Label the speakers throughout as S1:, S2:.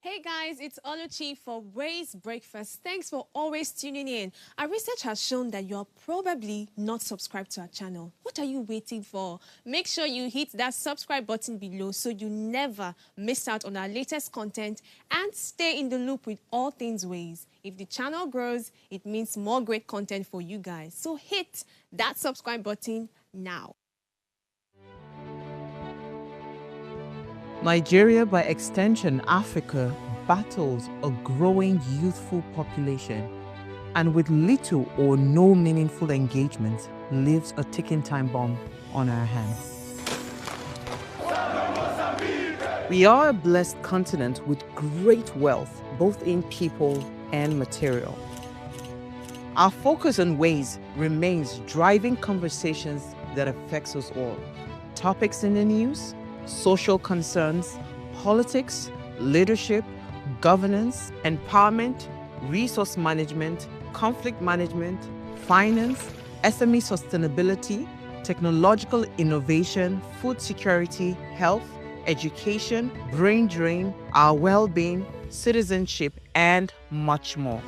S1: Hey guys, it's Oluchi for Ways Breakfast. Thanks for always tuning in. Our research has shown that you're probably not subscribed to our channel. What are you waiting for? Make sure you hit that subscribe button below so you never miss out on our latest content and stay in the loop with all things Ways. If the channel grows, it means more great content for you guys. So hit that subscribe button now.
S2: Nigeria, by extension Africa, battles a growing youthful population and with little or no meaningful engagement leaves a ticking time bomb on our hands. We are a blessed continent with great wealth, both in people and material. Our focus on ways remains driving conversations that affects us all. Topics in the news, social concerns, politics, leadership, governance, empowerment, resource management, conflict management, finance, SME sustainability, technological innovation, food security, health, education, brain drain, our well-being, citizenship, and much more.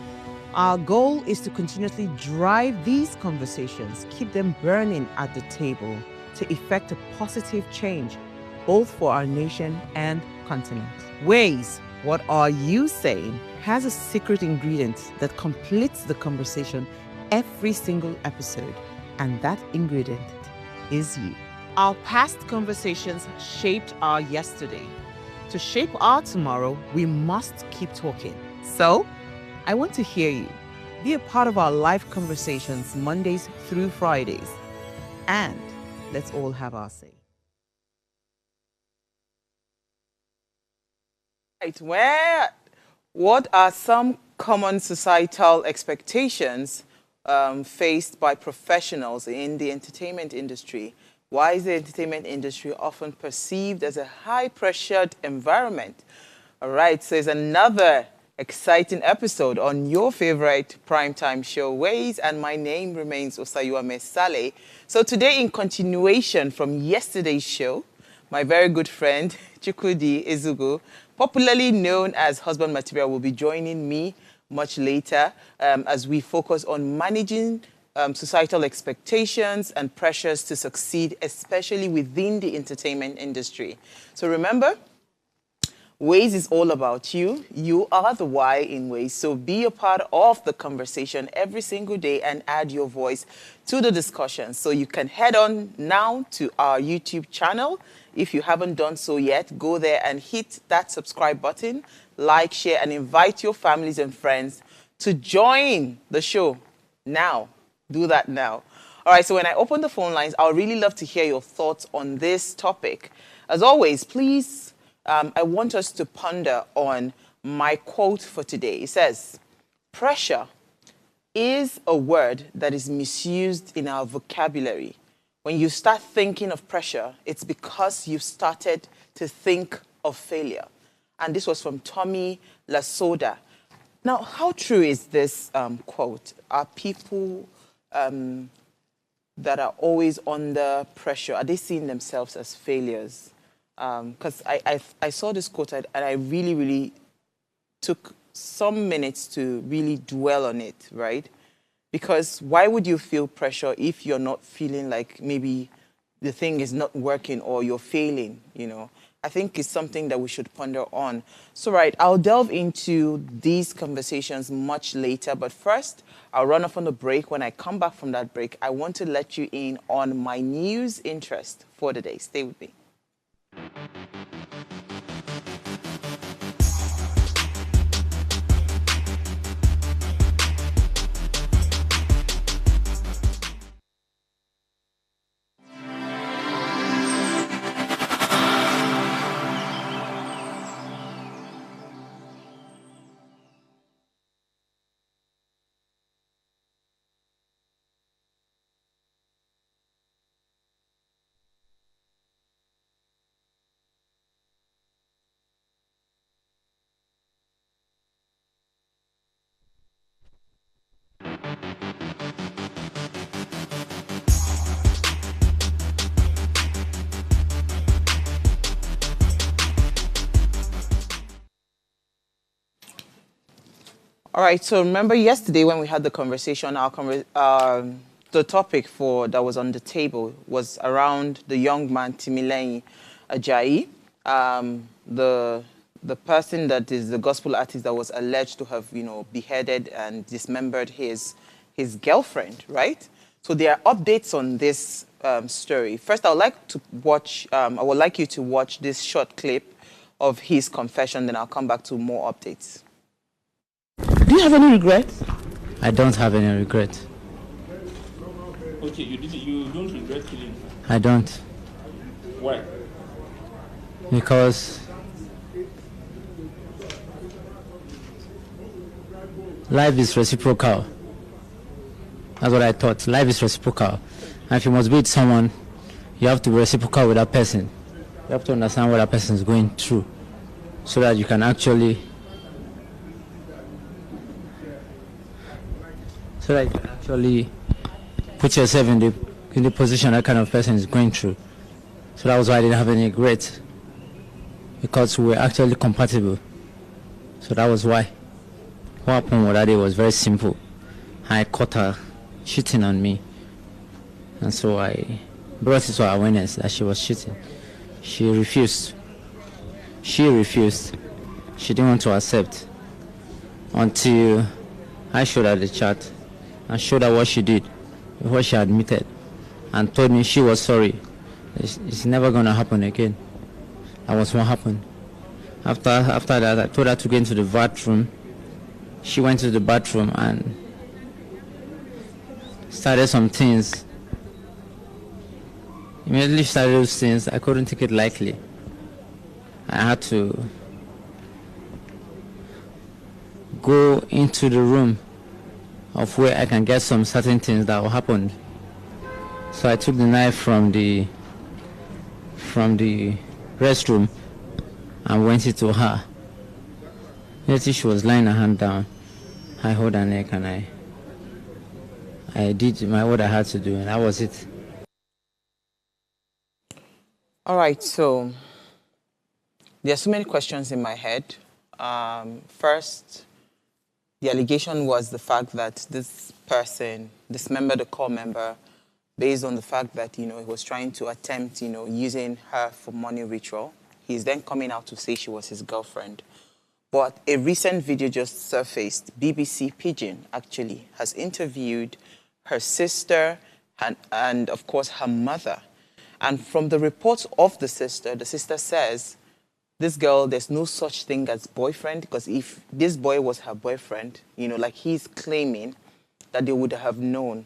S2: Our goal is to continuously drive these conversations, keep them burning at the table to effect a positive change, both for our nation and continent. Ways, what are you saying, has a secret ingredient that completes the conversation every single episode, and that ingredient is you. Our past conversations shaped our yesterday. To shape our tomorrow, we must keep talking. So, I want to hear you. Be a part of our live conversations Mondays through Fridays. And let's all have our say.
S3: Right. What are some common societal expectations faced by professionals in the entertainment industry? Why is the entertainment industry often perceived as a high-pressured environment? All right, so it's another exciting episode on your favorite primetime show, Ways, and my name remains Osayuame Saleh. So today, in continuation from yesterday's show, my very good friend, Chukwudi Ezugu, popularly known as Husband Material, will be joining me much later as we focus on managing societal expectations and pressures to succeed, especially within the entertainment industry. So remember, Ways is all about you. You are the why in Ways. So be a part of the conversation every single day and add your voice to the discussion. So you can head on now to our YouTube channel. If you haven't done so yet, go there and hit that subscribe button, like, share, and invite your families and friends to join the show now. Do that now. All right, so when I open the phone lines, I would really love to hear your thoughts on this topic. As always, please, I want us to ponder on my quote for today. It says, pressure is a word that is misused in our vocabulary. When you start thinking of pressure, it's because you've started to think of failure. And this was from Tommy Lasoda. Now, how true is this quote? Are people that are always under pressure, are they seeing themselves as failures? Because I saw this quote and I really took some minutes to really dwell on it, right? Because why would you feel pressure if you're not feeling like maybe the thing is not working or you're failing, you know? I think it's something that we should ponder on. So, right, I'll delve into these conversations much later, but first, I'll run off on a break. When I come back from that break, I want to let you in on my news interest for the day. Stay with me. All right, so remember yesterday when we had the conversation, the topic that was on the table was around the young man Timileyin Ajayi, the person that is the gospel artist that was alleged to have, beheaded and dismembered his girlfriend, right? So there are updates on this story. First, I would like you to watch this short clip of his confession, then I'll come back to more updates.
S4: Do you have any regrets?
S5: I don't have any regret.
S4: Okay, you don't regret killing her?
S5: I don't.
S4: Why?
S5: Because life is reciprocal. That's what I thought. Life is reciprocal. And if you must be with someone, you have to be reciprocal with that person. You have to understand what that person is going through so that you can actually put yourself in the position that kind of person is going through. So that was why I didn't have any regrets, because we were actually compatible. So that was why. What happened that day was very simple. I caught her cheating on me, and so I brought it to her awareness that she was cheating. She refused. She didn't want to accept until I showed her the chat and showed her what she did, what she admitted, and told me she was sorry. It's never going to happen again. That was what happened. After that, I told her to go into the bathroom. She went to the bathroom and started some things. Immediately started those things. I couldn't take it lightly. I had to go into the room of where I can get some certain things that happened. So I took the knife from the restroom and went it to her. Immediately she was lying her hand down. I held her neck and I did what I had to do, and that was it.
S3: All right, so there are so many questions in my head. First, the allegation was the fact that this person, the core member, based on the fact that, he was trying to attempt, using her for money ritual. He's then coming out to say she was his girlfriend. But a recent video just surfaced. BBC Pidgin, actually, has interviewed her sister and of course, her mother. And from the reports of the sister says, this girl, there's no such thing as boyfriend, because if this boy was her boyfriend, like he's claiming, that they would have known.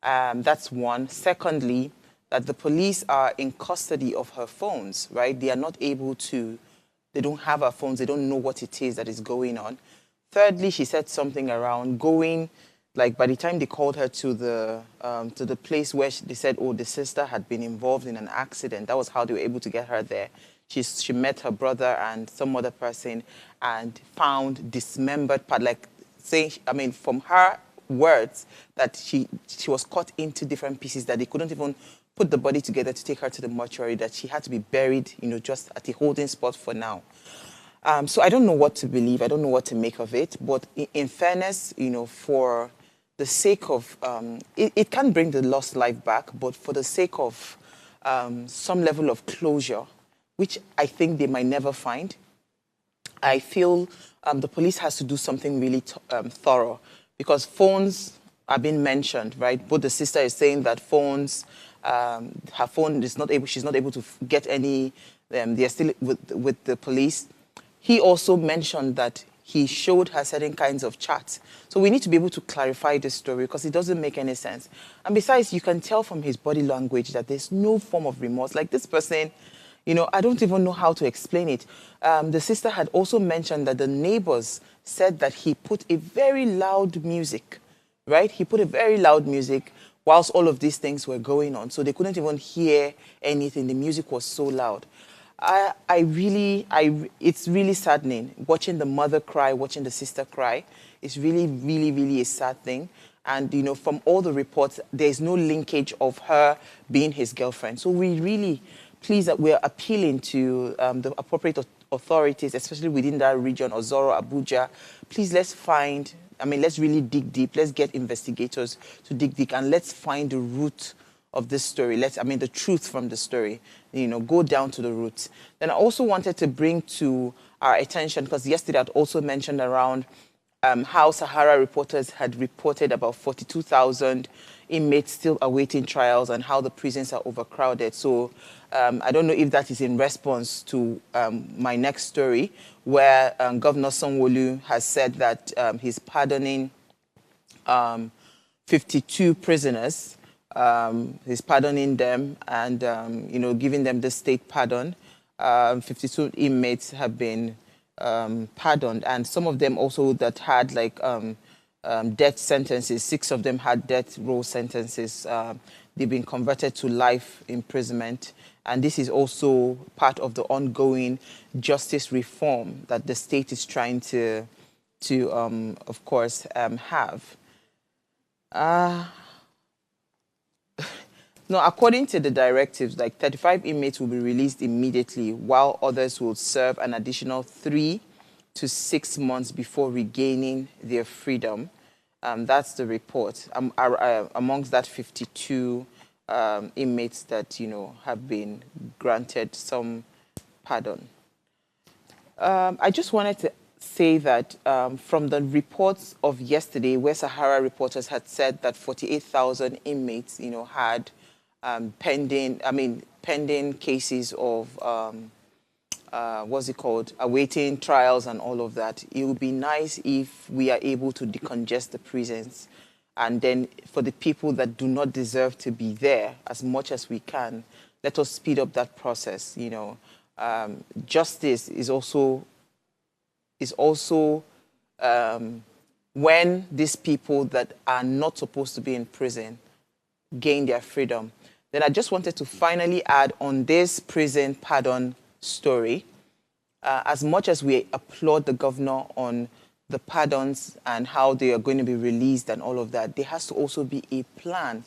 S3: That's one. Secondly, that the police are in custody of her phones, right? They are not able to, they don't have her phones, they don't know what it is that is going on. Thirdly, she said something around going, like by the time they called her to the place where they said, oh, the sister had been involved in an accident. That was how they were able to get her there. She met her brother and some other person and found dismembered part, like saying, from her words, that she was cut into different pieces, that they couldn't even put the body together to take her to the mortuary, that she had to be buried, just at a holding spot for now. So I don't know what to believe. I don't know what to make of it. But in fairness, for the sake of, it can bring the lost life back, but for the sake of some level of closure, which I think they might never find, I feel the police has to do something really thorough, because phones are being mentioned, right? Both the sister is saying that phones, her phone is not able, she's not able to get any, they're still with the police. He also mentioned that he showed her certain kinds of chats. So we need to be able to clarify this story, because it doesn't make any sense. And besides, you can tell from his body language that there's no form of remorse. Like this person, I don't even know how to explain it. The sister had also mentioned that the neighbors said that he put a very loud music, right? He put a very loud music whilst all of these things were going on. So they couldn't even hear anything. The music was so loud. It's really saddening watching the mother cry, watching the sister cry. It's really, really, really a sad thing. And, from all the reports, there's no linkage of her being his girlfriend. So we really, please, we're appealing to the appropriate authorities, especially within that region, Ozoro, Abuja. Please, let's find I mean, let's really dig deep. Let's get investigators to dig deep, and let's find the root of this story. The truth from the story, go down to the roots. Then I also wanted to bring to our attention, because yesterday I'd also mentioned around how Sahara reporters had reported about 42,000 inmates still awaiting trials and how the prisons are overcrowded. So I don't know if that is in response to my next story, where Governor Sanwo-Olu has said that he's pardoning 52 prisoners. He's pardoning them and, giving them the state pardon. 52 inmates have been pardoned, and some of them also that had death sentences. 6 of them had death row sentences. They've been converted to life imprisonment. And this is also part of the ongoing justice reform that the state is trying to of course, have. No, according to the directives, 35 inmates will be released immediately, while others will serve an additional 3 to 6 months before regaining their freedom. That's the report. Amongst that 52 inmates that, have been granted some pardon. I just wanted to say that from the reports of yesterday, where Sahara reporters had said that 48,000 inmates, had pending cases of awaiting trials and all of that. It would be nice if we are able to decongest the prisons, and then for the people that do not deserve to be there, as much as we can, let us speed up that process. Justice is also when these people that are not supposed to be in prison gain their freedom. Then I just wanted to finally add on this prison pardon story. As much as we applaud the governor on the pardons and how they are going to be released and all of that, there has to also be a plan.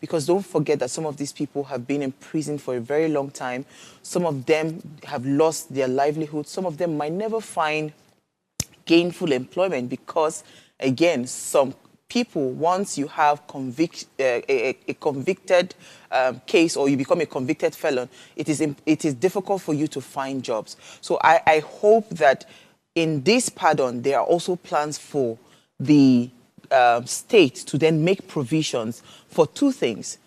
S3: Because don't forget that some of these people have been in prison for a very long time. Some of them have lost their livelihood. Some of them might never find gainful employment because, again, some people, once you have a convicted case, or you become a convicted felon, it is difficult for you to find jobs. So I hope that in this pardon, there are also plans for the state to then make provisions for 2 things: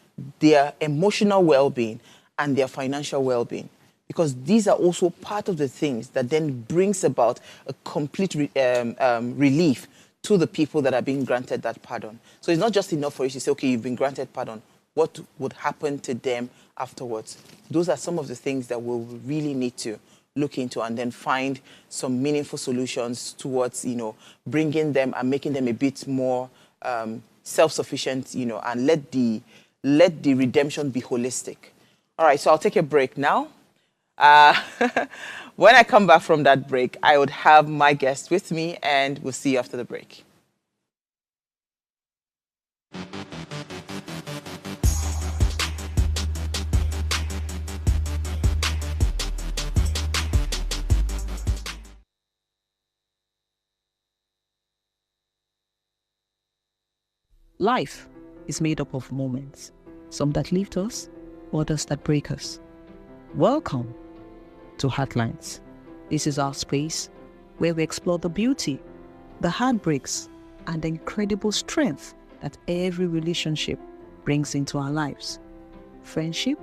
S3: their emotional well-being and their financial well-being. Because these are also part of the things that then brings about a complete relief to the people that are being granted that pardon. So it's not just enough for you to say, okay, you've been granted pardon. What would happen to them afterwards? Those are some of the things that we'll really need to look into, and then find some meaningful solutions towards, bringing them and making them a bit more self-sufficient, and let the redemption be holistic. All right, so I'll take a break now. When I come back from that break, I would have my guest with me, and we'll see you after the break.
S2: Life is made up of moments, some that lift us, others that break us. Welcome to Heartlines. This is our space where we explore the beauty, the heartbreaks, and the incredible strength that every relationship brings into our lives. Friendship,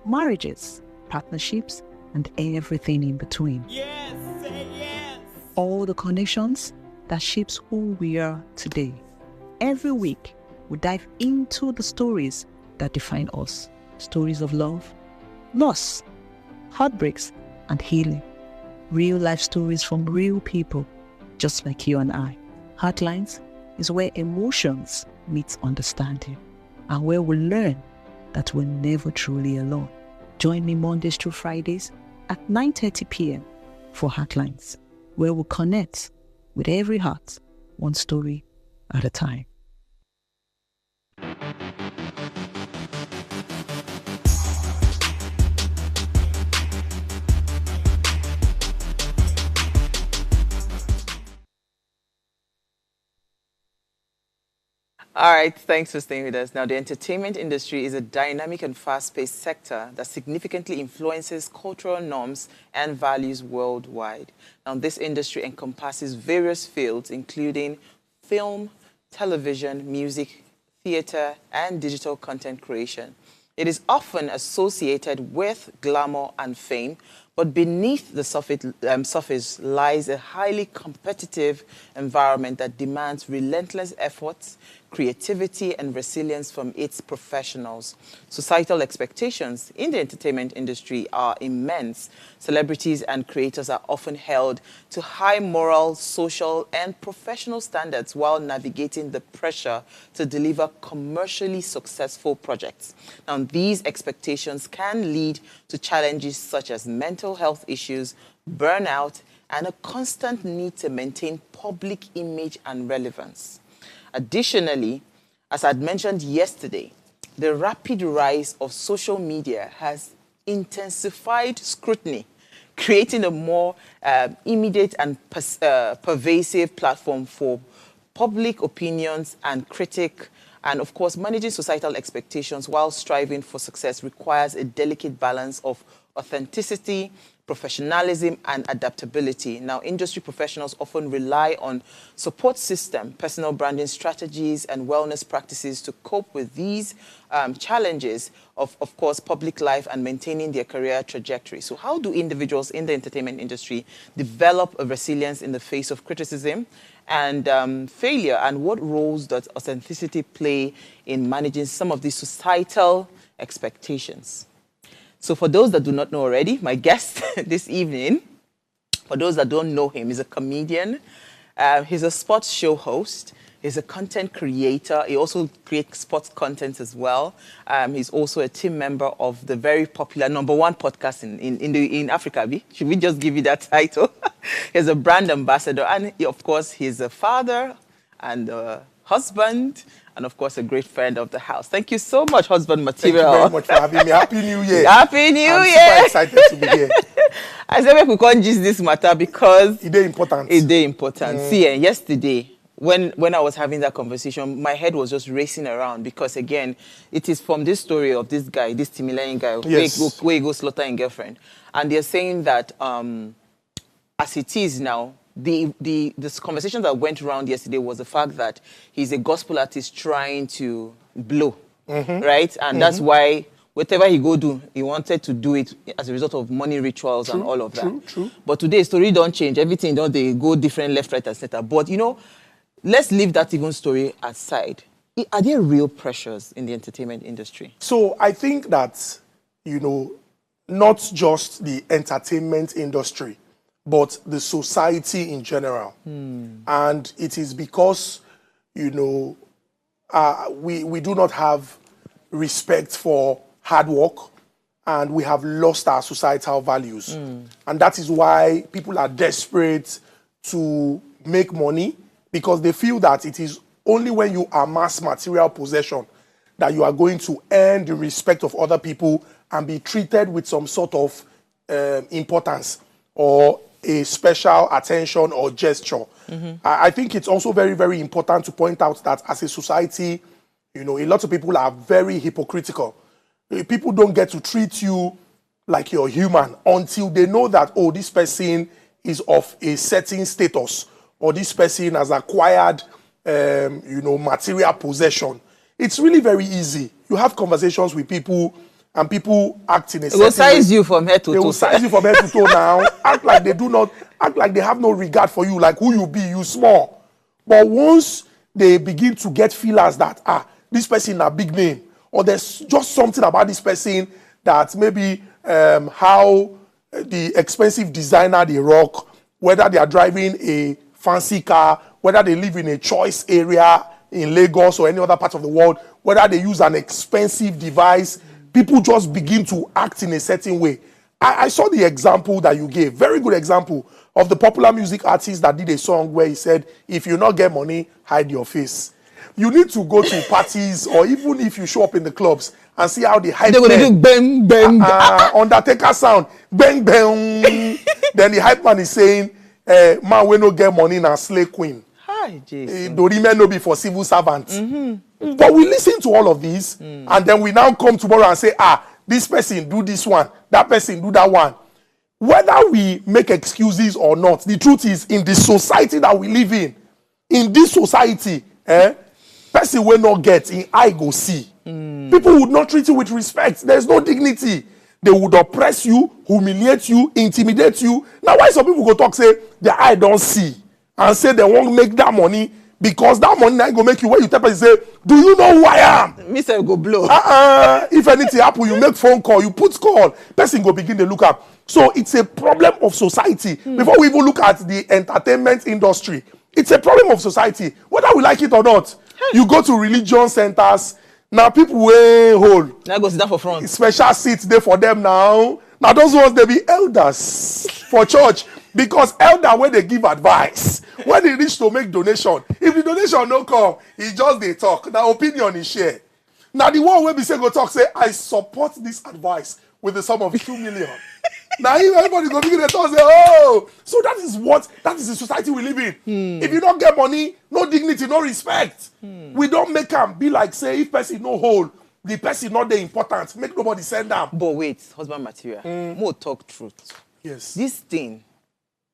S2: marriages, partnerships, and everything in between.
S6: Yes, say yes.
S2: All the connections that shapes who we are today. Every week, we dive into the stories that define us. Stories of love, loss, heartbreaks, and healing. Real life stories from real people, just like you and I. Heartlines is where emotions meet understanding, and where we learn that we're never truly alone. Join me Mondays through Fridays at 9:30 p.m. for Heartlines, where we'll connect with every heart, one story at a time.
S3: All right, thanks for staying with us. Now, the entertainment industry is a dynamic and fast-paced sector that significantly influences cultural norms and values worldwide. Now, this industry encompasses various fields, including film, television, music, theater, and digital content creation. It is often associated with glamour and fame, but beneath the surface lies a highly competitive environment that demands relentless efforts, creativity, and resilience from its professionals. Societal expectations in the entertainment industry are immense. Celebrities and creators are often held to high moral, social, and professional standards while navigating the pressure to deliver commercially successful projects. Now, these expectations can lead to challenges such as mental health issues, burnout, and a constant need to maintain public image and relevance. Additionally, as I'd mentioned yesterday, the rapid rise of social media has intensified scrutiny, creating a more immediate and pervasive platform for public opinions and critique. And of course, managing societal expectations while striving for success requires a delicate balance of authenticity, professionalism, and adaptability. Now, industry professionals often rely on support system, personal branding strategies, and wellness practices to cope with these challenges of course, public life and maintaining their career trajectory. So how do individuals in the entertainment industry develop a resilience in the face of criticism and failure? And what roles does authenticity play in managing some of these societal expectations? So for those that do not know already, my guest this evening, for those that don't know him, he's a comedian. He's a sports show host. He's a content creator. He also creates sports content as well. He's also a team member of the very popular #1 podcast in Africa. Should we just give you that title? He's a brand ambassador. And of course, he's a father and a husband. And of course, a great friend of the house. Thank you so much, husband material.
S7: Thank you very much for having me. Happy New Year.
S3: Happy New Year.
S7: I'm super excited to be here.
S3: I said we can't use this matter because
S7: It's important.
S3: It's important. See, yesterday, when I was having that conversation, my head was just racing around because, again, it is from this story of this guy, this Timilean guy,
S7: Yes.
S3: where he goes slaughter and girlfriend. And they're saying that as it is now, this conversation that went around yesterday was the fact that he's a gospel artist trying to blow, right? And that's why whatever he go do, he wanted to do it as a result of money rituals and all of that.
S7: True.
S3: But today, story don't change. Everything don't they go different, left, right, etc. But you know, let's leave that even story aside. Are there real pressures in the entertainment industry?
S7: So I think that, not just the entertainment industry, but the society in general. And it is because, we do not have respect for hard work, and we have lost our societal values. And that is why people are desperate to make money, because they feel that it is only when you amass material possession that you are going to earn the respect of other people and be treated with some sort of importance or a special attention or gesture. I think it's also very, very important to point out that as a society, a lot of people are very hypocritical. People don't get to treat you like you're human until they know that, oh, this person is of a certain status, or this person has acquired, material possession. It's really very easy. You have conversations with people, and people act in a certain way.
S3: They will size you from head to toe.
S7: They will size you from head to toe now. Act like they have no regard for you, like who you be, you small. But once they begin to get feelers that, this person a big name, or there's just something about this person that maybe how the expensive designer they rock, whether they are driving a fancy car, whether they live in a choice area in Lagos or any other part of the world, whether they use an expensive device, people just begin to act in a certain way. I saw the example that you gave, very good example, of the popular music artist that did a song where he said, if you not get money, hide your face. You need to go to parties, or even if you show up in the clubs and see how they hype. They're going to do bang, bang. Undertaker sound, bang, bang. Then the hype man is saying, man, we no get money, now slay queen.
S3: Hi, Jason.
S7: Dorime no be for civil servants. But we listen to all of these, and then we now come tomorrow and say, this person do this one, that person do that one. Whether we make excuses or not, the truth is, in the society that we live in this society, person will not get in eye go see. People would not treat you with respect. There's no dignity. They would oppress you, humiliate you, intimidate you. Now, why some people go talk, say, their eye don't see, and say they won't make that money, because that money now go make you, when you tell person, say, do you know who I am?
S3: Mr. go blow.
S7: If anything happen, you make phone call, you put call, person go begin to look up. So it's a problem of society. Before we even look at the entertainment industry, it's a problem of society. Whether we like it or not, you go to religion centers, now people way hold.
S3: Now go sit down for front.
S7: Special seats there for them now. Now those ones, they be elders for church. Because elder, when they give advice, when they reach to make donation, if the donation no come, it's just they talk. Now opinion is share. Now the one where we say go talk, say, I support this advice with the sum of 2 million. Now everybody go begin to talk, say, oh, so that is the society we live in. If you don't get money, no dignity, no respect. We don't make them be like, say, if person no hold, the person not the important, make nobody send them.
S3: But wait, husband material, more talk truth.
S7: Yes.
S3: This thing,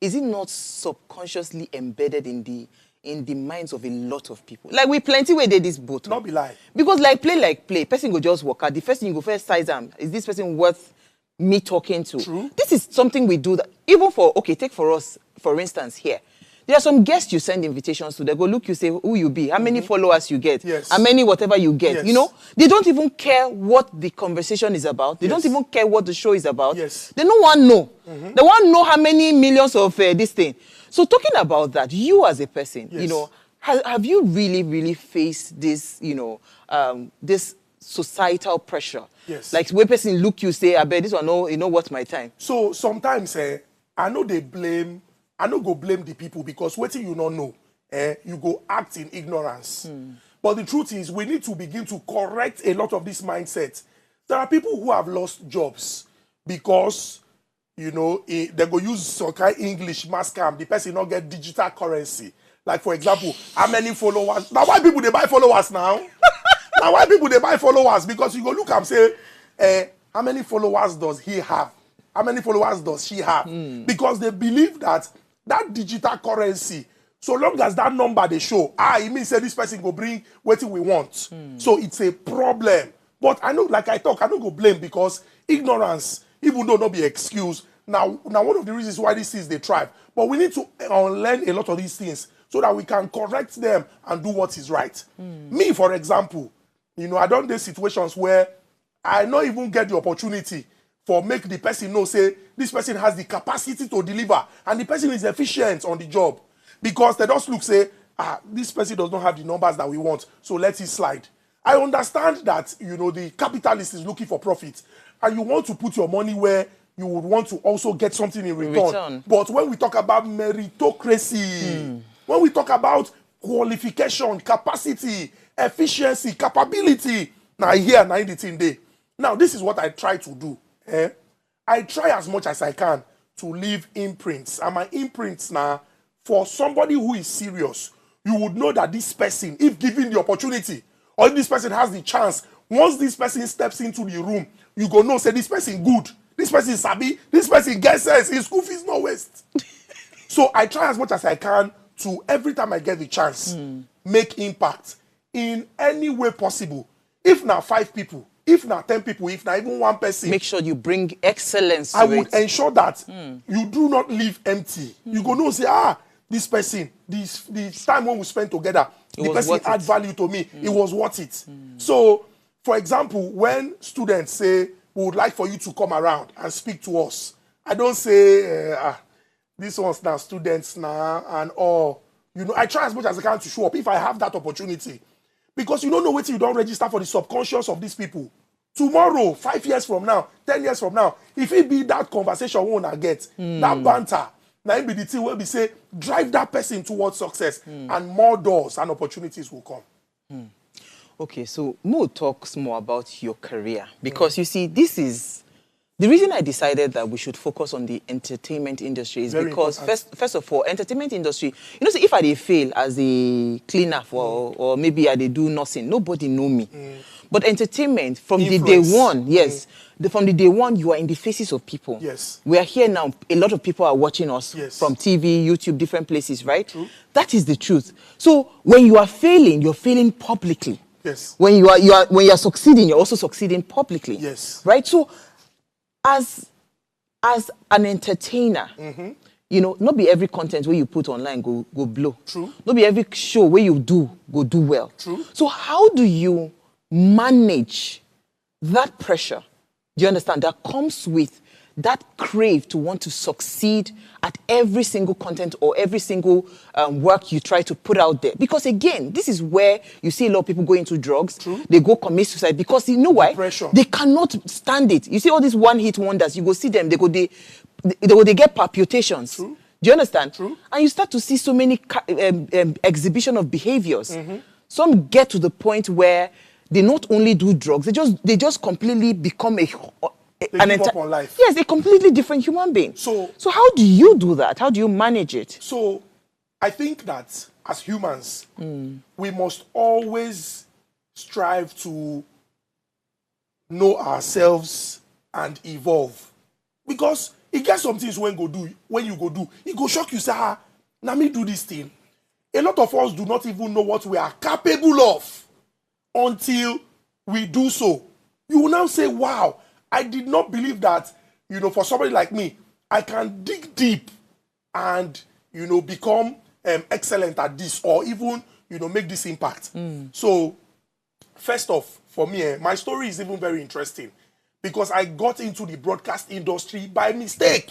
S3: is it not subconsciously embedded in the minds of a lot of people? Like, we plenty where they this boat.
S7: Not be lie.
S3: Because like play, person go just walk out. The first thing you go first size them, is this person worth me talking to?
S7: True.
S3: This is something we do that, even for, okay, take for us, for instance, here. There are some guests you send invitations to. They go look, you say who you be, how many followers you get,
S7: Yes.
S3: how many whatever you get.
S7: Yes.
S3: You know, they don't even care what the conversation is about. They
S7: Yes.
S3: don't even care what the show is about.
S7: Yes.
S3: They don't want to know. They want to know how many millions of this thing. So talking about that, you as a person,
S7: Yes.
S3: you know, have you really faced this, you know, this societal pressure?
S7: Yes.
S3: Like when person look you say, I bet this one no, you know what's my time.
S7: So sometimes I know they blame, I no go blame the people, because what you don't know, you go act in ignorance. But the truth is, we need to begin to correct a lot of this mindset. There are people who have lost jobs because, you know, they go use some kind English mass scam. The person not get digital currency. Like, for example, how many followers? Now, why people they buy followers now? Now, why people they buy followers? Because you go look and say, how many followers does he have? How many followers does she have? Because they believe that digital currency, so long as that number they show, it means that this person go bring what we want. So it's a problem. But I know, like I talk, I don't go blame, because ignorance, even though not be excuse, now one of the reasons why these things they thrive. But we need to unlearn a lot of these things so that we can correct them and do what is right. Me, for example, you know, I don't do situations where I not even get the opportunity for make the person know, say, this person has the capacity to deliver, and the person is efficient on the job. Because they just look, say, this person does not have the numbers that we want, so let it slide. I understand that, you know, the capitalist is looking for profit, and you want to put your money where you would want to also get something in return. But when we talk about meritocracy, when we talk about qualification, capacity, efficiency, capability, now here, now in the thing day. Now, this is what I try to do. I try as much as I can to leave imprints. And my imprints now, for somebody who is serious, you would know that this person, if given the opportunity, or if this person has the chance, once this person steps into the room, you go know, say, this person good, this person sabi, this person gets sense, his school fees no waste. So I try as much as I can to, every time I get the chance, make impact in any way possible. If now 5 people, if now 10 people, if now even 1 person.
S3: Make sure you bring excellence to
S7: I would
S3: it.
S7: ensure that you do not leave empty. You go know, say, this person, this time when we spent together, the person add value to me. It was worth it. So, for example, when students say, we would like for you to come around and speak to us, I don't say, this one's now students now and all. You know, I try as much as I can to show up if I have that opportunity. Because you don't know what you don't register for the subconscious of these people. Tomorrow, 5 years from now, 10 years from now, if it be that conversation we wanna get, that banter, now it be the thing where we say, drive that person towards success, and more doors and opportunities will come.
S3: Okay, so Mo talks more about your career, because you see, this is The reason I decided that we should focus on the entertainment industry is
S7: Very
S3: because
S7: important.
S3: first of all, entertainment industry, you know, say if I dey fail as a cleaner for, or maybe I dey do nothing, nobody know me. But entertainment, from the day
S7: Influence.
S3: one, yes, from the day one, you are in the faces of people.
S7: Yes.
S3: We are here now. A lot of people are watching us
S7: Yes.
S3: from TV, YouTube, different places, right?
S7: True.
S3: That is the truth. So when you are failing, you're failing publicly.
S7: Yes.
S3: When you are succeeding, you're also succeeding publicly.
S7: Yes.
S3: Right? So as an entertainer, you know, not be every content where you put online go blow.
S7: True.
S3: Not be every show where you do go do well.
S7: True.
S3: So how do you manage that pressure? Do you understand? That comes with that crave to want to succeed at every single content or every single work you try to put out there. Because again, this is where you see a lot of people go into drugs.
S7: True.
S3: They go commit suicide because you know why?
S7: Pressure.
S3: They cannot stand it. You see all these one-hit wonders. You go see them. They get palpitations.
S7: True.
S3: Do you understand?
S7: True.
S3: And you start to see so many exhibition of behaviors. Some get to the point where they not only do drugs, they just completely become
S7: They give up on life.
S3: Yes, a completely different human being.
S7: So
S3: how do you do that? How do you manage it?
S7: So I think that as humans, we must always strive to know ourselves and evolve. Because it gets some things when you go do, it go shock you, say, now me do this thing. A lot of us do not even know what we are capable of until we do so. You will now say, wow, I did not believe that, you know, for somebody like me, I can dig deep and, you know, become excellent at this or even, you know, make this impact. So, first off, for me, my story is even very interesting because I got into the broadcast industry by mistake.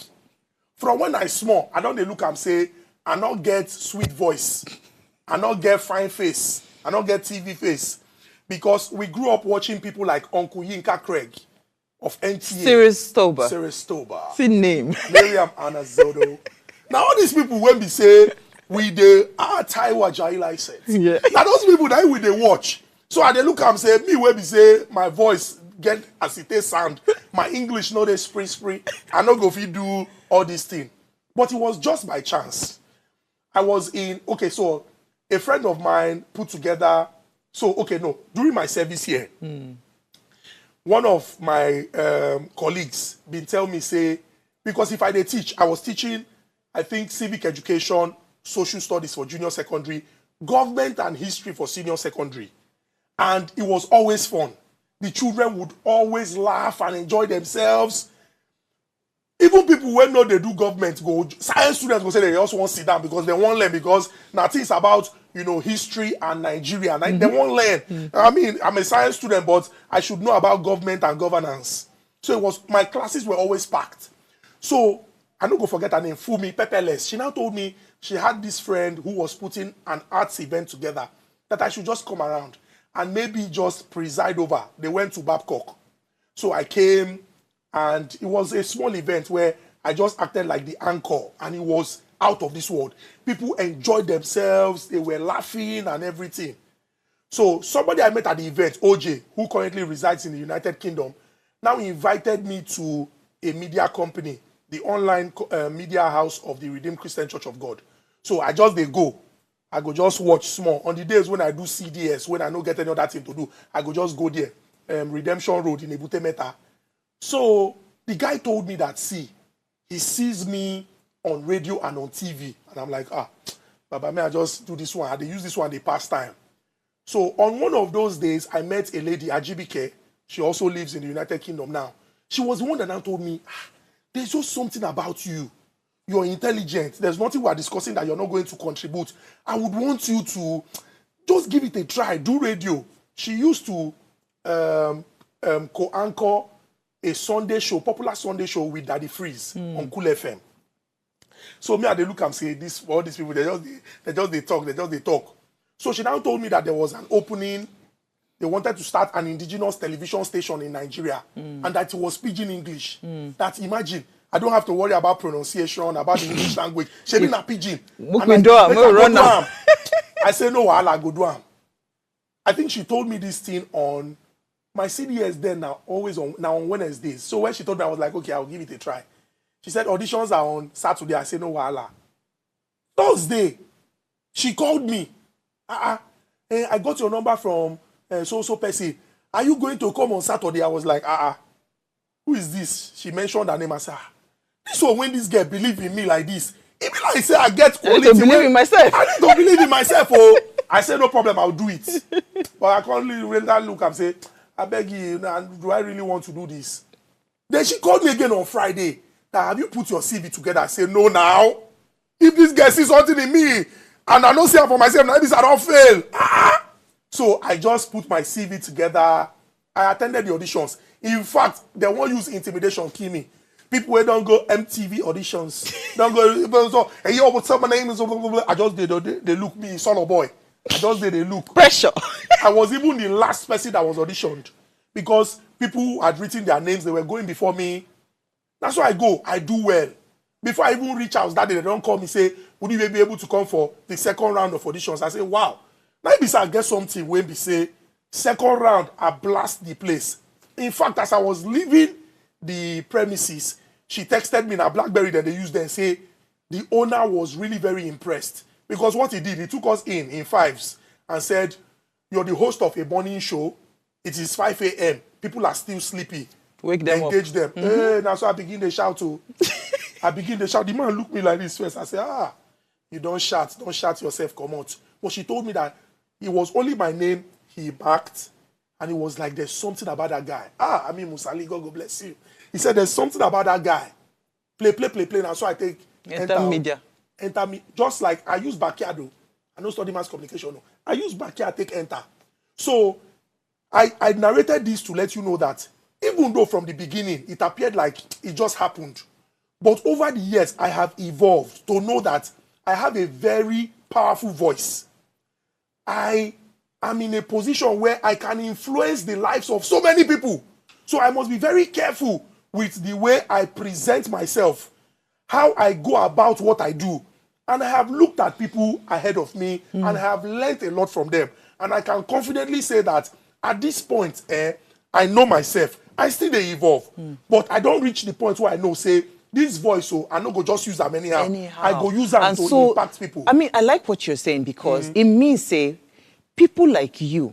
S7: From when I small, I don't look and say, I not get sweet voice, I not get fine face, I not get TV face. Because we grew up watching people like Uncle Yinka Craig of NTA.
S3: Serious Stober.
S7: See
S3: name.
S7: Miriam Anazodo. Now all these people when we say we the Taiwa Jai license.
S3: Yeah.
S7: Now those people that we they watch. So I they look and say me when we say my voice get as it is sound, my English no they spree. I not go fit do all this thing. But it was just by chance. I was so a friend of mine put together. So, during my service here, one of my colleagues been tell me, say, because if I did teach, I was teaching, I think, civic education, social studies for junior secondary, government and history for senior secondary. And it was always fun. The children would always laugh and enjoy themselves. Even people when know they do government go, science students go say they also want to sit down because they won't learn because now things about, you know, history and Nigeria. And they won't learn. I mean, I'm a science student, but I should know about government and governance. So my classes were always packed. So I don't go forget her name, Fumi Pepperless. She now told me she had this friend who was putting an arts event together that I should just come around and maybe just preside over. They went to Babcock. So I came, and it was a small event where I just acted like the anchor, and it was out of this world. People enjoyed themselves, they were laughing and everything. So somebody I met at the event, OJ, who currently resides in the United Kingdom, now invited me to a media company, the online media house of the Redeemed Christian Church of God. So I just I go just watch small. On the days when I do CDS, when I don't get any other thing to do, I go just go there, Redemption Road in Ebute Meta. So the guy told me that, he sees me on radio and on TV. And I'm like, Baba, may I just do this one? They use this one, they pass time. So on one of those days, I met a lady, Ajibike. She also lives in the United Kingdom now. She was the one that now told me, there's just something about you. You're intelligent. There's nothing we're discussing that you're not going to contribute. I would want you to just give it a try. Do radio. She used to co-anchor a Sunday show, popular Sunday show with Daddy Freeze on Cool FM. So me, they look and say, all these people, they talk. So she now told me that there was an opening. They wanted to start an indigenous television station in Nigeria, and that it was pidgin English. That imagine, I don't have to worry about pronunciation, about the English language. She be na pidgin. I say no, I'll go do am. I think she told me this thing on My CDS then now always on Wednesdays. So when she told me, I was like, okay, I'll give it a try. She said auditions are on Saturday. I said, no, wahala. Thursday, she called me. I got your number from so person. Are you going to come on Saturday? I was like, who is this? She mentioned her name. I said, this one when this girl believe in me like this. It be like say I get quality.
S3: I need to believe in myself.
S7: I need to believe in myself. Oh, I said no problem. I'll do it. But I can't really that look and say, I beg you, do I really want to do this? Then she called me again on Friday. Now, have you put your CV together? I said no. Now, if this girl sees something in me and I don't see her for myself, now this I don't fail. So I just put my CV together. I attended the auditions. In fact, they won't use intimidation, kill me. People who don't go MTV auditions. Don't go, so, hey, yo, what's up, my name is, blah, blah, blah. I just did, they look me, solo boy. I just did, they look.
S3: Pressure.
S7: I was even the last person that was auditioned. Because people who had written their names, they were going before me. That's why I go, I do well. Before I even reach out that day, they don't call me, say, would you be able to come for the second round of auditions? I say, wow. Maybe I get something when we say, second round, I blast the place. In fact, as I was leaving the premises, she texted me in a BlackBerry that they used there and say the owner was really very impressed. Because what he did, he took us in fives and said, you're the host of a morning show. It is 5 a.m. People are still sleepy.
S3: Wake them
S7: Engage
S3: up.
S7: them. Hey, now so I begin to shout to. I begin to shout. The man looked me like this first. I said, you don't shout yourself, come out. But she told me that it was only my name he backed. And it was like, there's something about that guy. I mean, Musali, God bless you. He said, there's something about that guy. Play. Now, so I take
S3: enter media.
S7: Enter me. Just like I use backyard. I don't study mass communication. No. I use backyard, take enter. So I narrated this to let you know that even though from the beginning, it appeared like it just happened. But over the years, I have evolved to know that I have a very powerful voice. I am in a position where I can influence the lives of so many people. So I must be very careful with the way I present myself, how I go about what I do. And I have looked at people ahead of me and I have learned a lot from them. And I can confidently say that at this point, I know myself. I still dey evolve. But I don't reach the point where I know, say, this voice, so I no go just use them anyhow. I go use them to impact people.
S3: I mean, I like what you're saying because it means, say, people like you,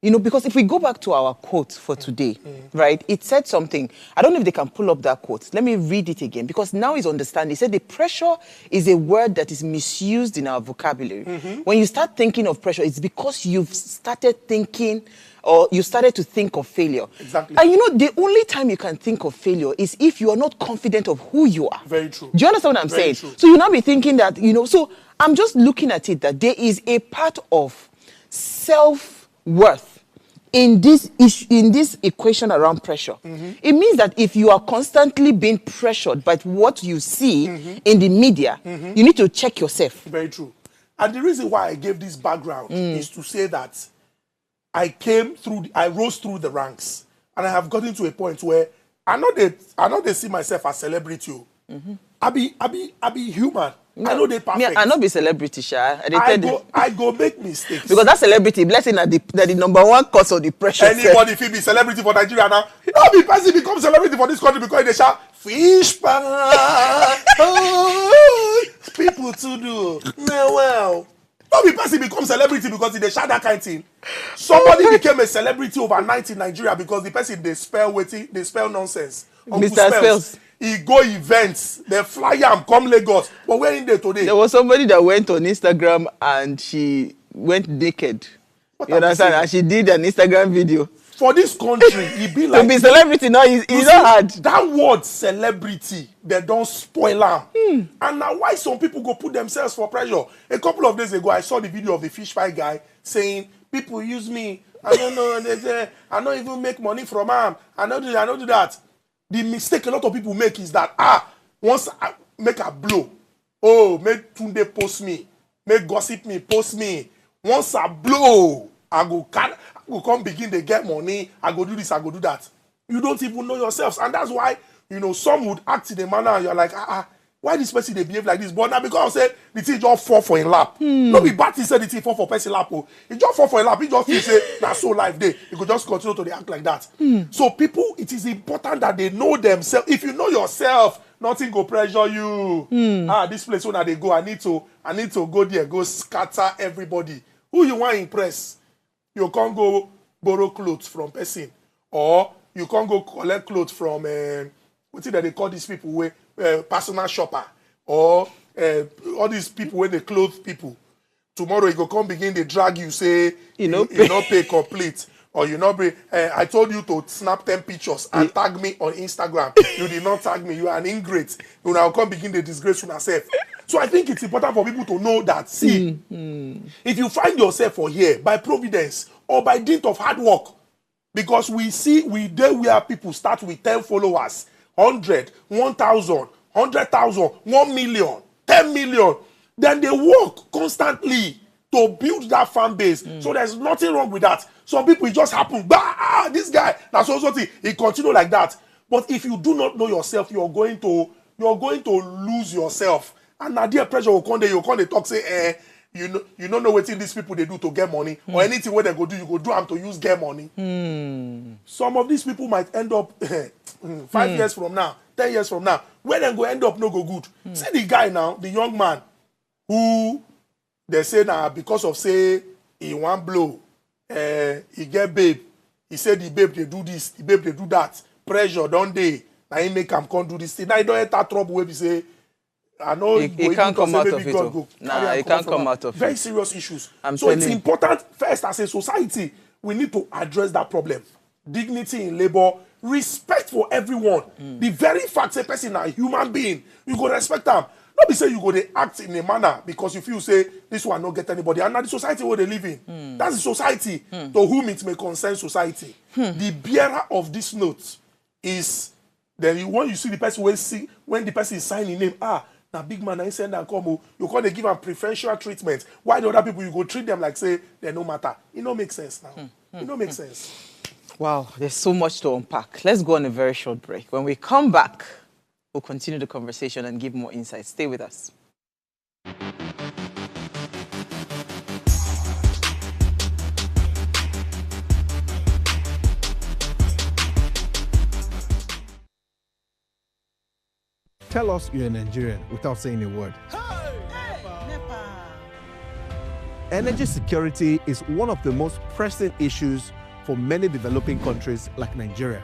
S3: because if we go back to our quote for today, right, it said something. I don't know if they can pull up that quote. Let me read it again because now it's understanding. It said the pressure is a word that is misused in our vocabulary. When you start thinking of pressure, it's because you've started thinking or you started to think of failure.
S7: Exactly.
S3: And the only time you can think of failure is if you are not confident of who you are.
S7: Very true.
S3: Do you understand what I'm saying?
S7: True.
S3: So you'll now be thinking that, so I'm just looking at it that there is a part of self-worth in this equation around pressure. It means that if you are constantly being pressured by what you see in the media, you need to check yourself.
S7: Very true. And the reason why I gave this background is to say that I rose through the ranks, and I have gotten to a point where I know they see myself as celebrity. I be human. I know they perfect.
S3: I not be celebrity, Sha.
S7: I go make mistakes.
S3: Because that celebrity blessing that the number one cause of the pressure.
S7: Anybody feel be celebrity for Nigeria now? No be person become celebrity for this country because they shout fish pan. People to do. No, well. No be person become celebrity because they shout that kind of thing. Somebody became a celebrity overnight in Nigeria because the person they spell nonsense.
S3: Mr. Spells.
S7: He go events, they fly him, come Lagos. But where in there today?
S3: There was somebody that went on Instagram and she went naked. You understand? And she did an Instagram video.
S7: For this country, it be like...
S3: to be celebrity now, it's not hard.
S7: That word celebrity, they don't spoil them. And now why some people go put themselves for pressure? A couple of days ago, I saw the video of the fish fry guy saying, people use me. I don't know. I don't even make money from them. I don't do that. The mistake a lot of people make is that, once I make a blow, make Tunde post me, make gossip me, post me. Once I blow, I go come begin to get money, I go do this, I go do that. You don't even know yourselves. And that's why, some would act in a manner and you're like, why this person they behave like this? But now because I say the thing just fall for a lap. No be bad thing say the thing fall for person lap. Oh. It just fall for a lap. It just feel say that's so life day. You could just continue to act like that. So people, it is important that they know themselves. If you know yourself, nothing go pressure you. This place where they go, I need to go there, go scatter everybody. Who you want to impress? You can't go borrow clothes from person, or you can't go collect clothes from what is that they call these people where personal shopper, or all these people when they clothe people. Tomorrow you go come begin they drag you, say you not pay complete, or you not pay. I told you to snap 10 pictures and tag me on Instagram. You did not tag me. You are an ingrate. You now come begin the disgrace on yourself. So I think it's important for people to know that. See, if you find yourself for here by providence or by dint of hard work, because we there where people start with 10 followers. 100, 1,000, 100,000, 1 million, 10 million. Then they work constantly to build that fan base. So there's nothing wrong with that. Some people, it just happen. Bah, this guy, that's also thing. It continue like that. But if you do not know yourself, you're going to lose yourself. And now dear pressure will come there, you come they talk, say, you don't know what these people they do to get money, or anything where they go do, you go do them to use get money. Some of these people might end up 5 years from now, 10 years from now, where they go end up no go good. See the guy now, the young man, who they say now because of say he want blow, he get babe. He said the babe they do this, the babe they do that. Pressure don't they? Now he make him come do this thing. Now he don't enter trouble where he say. I know
S3: he can't come out of it. Nah, he can't come out of it.
S7: Very serious issues. So it's important, first, as a society, we need to address that problem. Dignity in labor, respect for everyone. The very fact a person is a human being, you go respect them. Not be say you go to act in a manner because you feel say this one not get anybody. And now the society where they live in. That's the society to whom it may concern society. The bearer of this note is then when you see the person when the person is signing name, now big man, I send and come, you can't give them preferential treatment. Why the other people you go treat them like say they no matter? It don't make sense now. It don't make sense.
S3: Wow, there's so much to unpack. Let's go on a very short break. When we come back, we'll continue the conversation and give more insights. Stay with us.
S8: Tell us you're a Nigerian without saying a word. Energy security is one of the most pressing issues for many developing countries like Nigeria.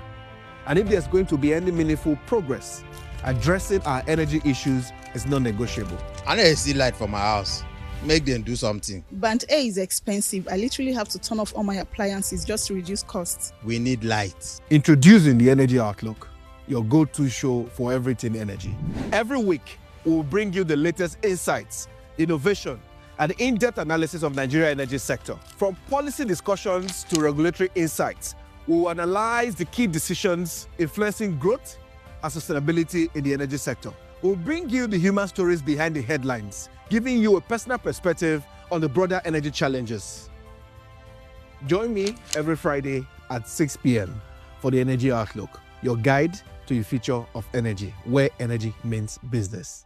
S8: And if there's going to be any meaningful progress, addressing our energy issues is non-negotiable.
S9: I need to see light for my house. Make them do something.
S10: Band A is expensive. I literally have to turn off all my appliances just to reduce costs.
S9: We need light.
S8: Introducing the Energy Outlook, your go-to show for everything energy. Every week, we'll bring you the latest insights, innovation, and in-depth analysis of Nigeria's energy sector. From policy discussions to regulatory insights, we'll analyze the key decisions influencing growth and sustainability in the energy sector. We'll bring you the human stories behind the headlines, giving you a personal perspective on the broader energy challenges. Join me every Friday at 6 p.m. for the Energy Outlook, your guide to the future of energy, where energy means business.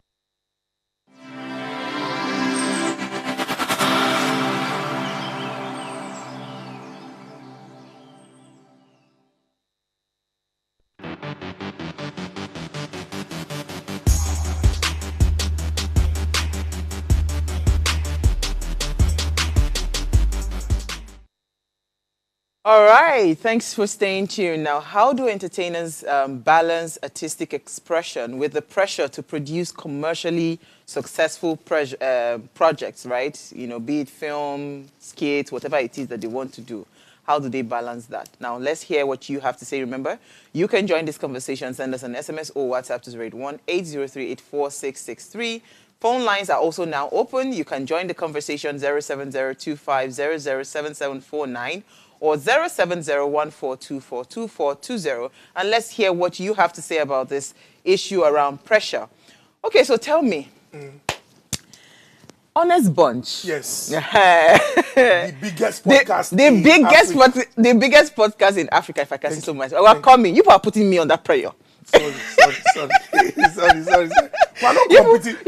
S3: All right, thanks for staying tuned. Now, how do entertainers balance artistic expression with the pressure to produce commercially successful projects, right? You know, be it film, skits, whatever it is that they want to do. How do they balance that? Now, let's hear what you have to say. Remember, you can join this conversation. Send us an SMS or WhatsApp to 081-803-84663. Phone lines are also now open. You can join the conversation 07025007749 or 07014242420. And let's hear what you have to say about this issue around pressure. Okay, so tell me. Honest Bunch.
S7: Yes.
S3: the
S7: biggest podcast
S3: the biggest podcast in Africa, if I can say so much. We're coming. You are putting me on that prayer.
S7: Sorry.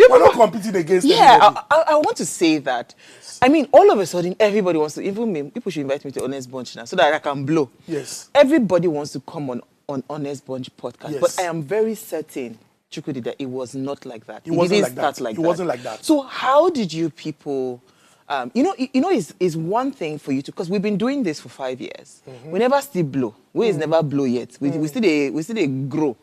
S7: We're not competing against anybody.
S3: I want to say that. I mean, all of a sudden, everybody wants to, even me, people should invite me to Honest Bunch now so that I can blow.
S7: Yes.
S3: Everybody wants to come on Honest Bunch podcast.
S7: Yes.
S3: But I am very certain, Chukwudi, that it was not like that.
S7: It wasn't
S3: didn't
S7: like
S3: start
S7: that.
S3: like
S7: It
S3: that.
S7: wasn't like that.
S3: So how did you people... it's one thing for you to, because we've been doing this for 5 years. We never still blow. We never blow yet. We still grow.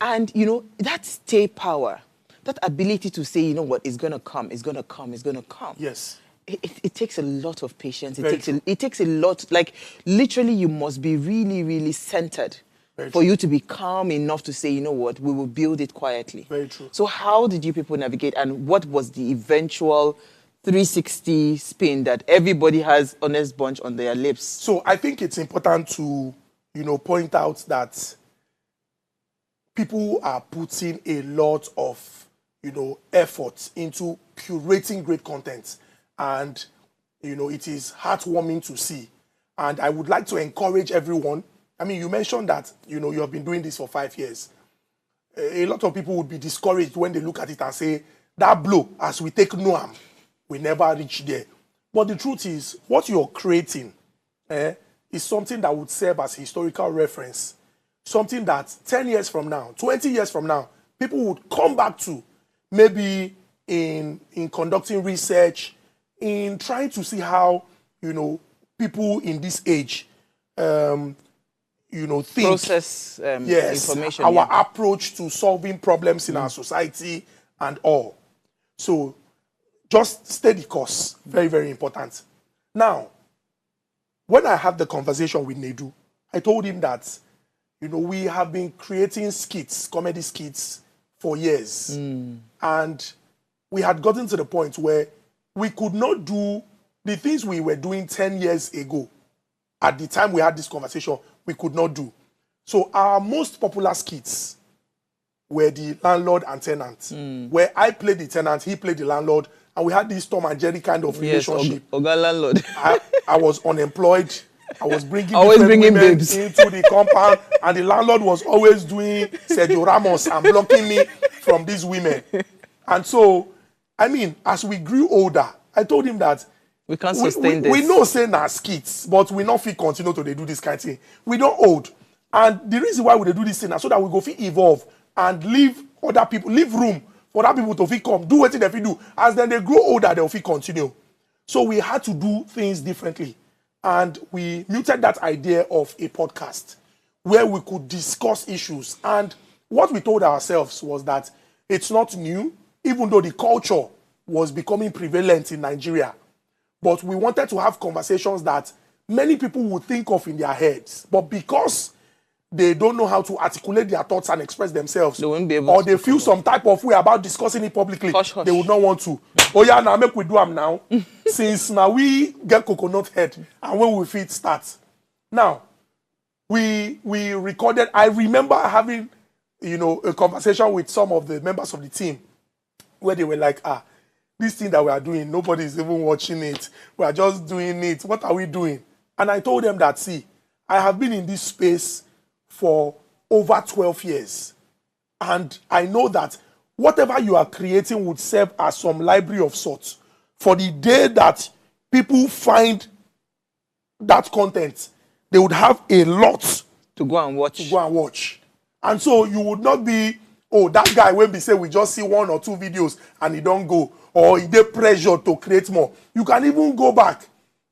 S3: And, that stay power, that ability to say, you know what, it's going to come, it's going to come, it's going to come.
S7: Yes.
S3: It takes a lot of patience.
S7: Very
S3: It takes a lot, like, literally you must be really, really centered
S7: Very
S3: for
S7: true.
S3: you to be calm enough to say, you know what, we will build it quietly.
S7: Very true.
S3: So how did you people navigate, and what was the eventual 360 spin that everybody has Honest Bunch on their lips?
S7: So I think it's important to, point out that people are putting a lot of, effort into curating great content. And, it is heartwarming to see. And I would like to encourage everyone. I mean, you mentioned that, you have been doing this for 5 years. A lot of people would be discouraged when they look at it and say, that blow, as we take Noam, we never reach there. But the truth is, what you're creating is something that would serve as historical reference. Something that 10 years from now, 20 years from now, people would come back to, maybe in conducting research, in trying to see how, people in this age, think.
S3: Process
S7: yes,
S3: information.
S7: our approach to solving problems in our society and all. So just stay the course. Very, very important. Now, when I had the conversation with Nedu, I told him that, we have been creating skits, comedy skits, for years. And we had gotten to the point where we could not do the things we were doing 10 years ago. At the time we had this conversation, we could not do. So our most popular skits were the landlord and tenant, where I played the tenant, he played the landlord, and we had this Tom and Jerry kind of relationship.
S3: Yes, Oga landlord.
S7: I was unemployed. I was bringing
S3: Always
S7: different
S3: bringing
S7: women
S3: babes
S7: into the compound, and the landlord was always doing Sergio Ramos and blocking me from these women. And so, I mean, as we grew older, I told him that
S3: we can't sustain this.
S7: We know saying our skits, but we not fit continue to do this kind of thing. We don't old. And the reason why we do this thing is so that we go fit evolve and leave other people, leave room for other people to fit come, do what they fit do. As then they grow older, they'll fit continue. So we had to do things differently. And we muted that idea of a podcast where we could discuss issues. And what we told ourselves was that it's not new, even though the culture was becoming prevalent in Nigeria. But we wanted to have conversations that many people would think of in their heads. But because they don't know how to articulate their thoughts and express themselves,
S3: they won't be able
S7: or
S3: to
S7: they feel some type of way about discussing it publicly, they would not want to. Oh yeah, now make we do them now. Since now we get coconut head, and when we fit start. Now, we recorded, I remember having, a conversation with some of the members of the team where they were like, this thing that we are doing, nobody is even watching it. We are just doing it. What are we doing? And I told them that, see, I have been in this space for over 12 years. And I know that whatever you are creating would serve as some library of sorts. For the day that people find that content, they would have a lot
S3: to go and watch.
S7: And so you would not be, that guy when we say we just see 1 or 2 videos and he don't go, or he get pressure to create more. You can even go back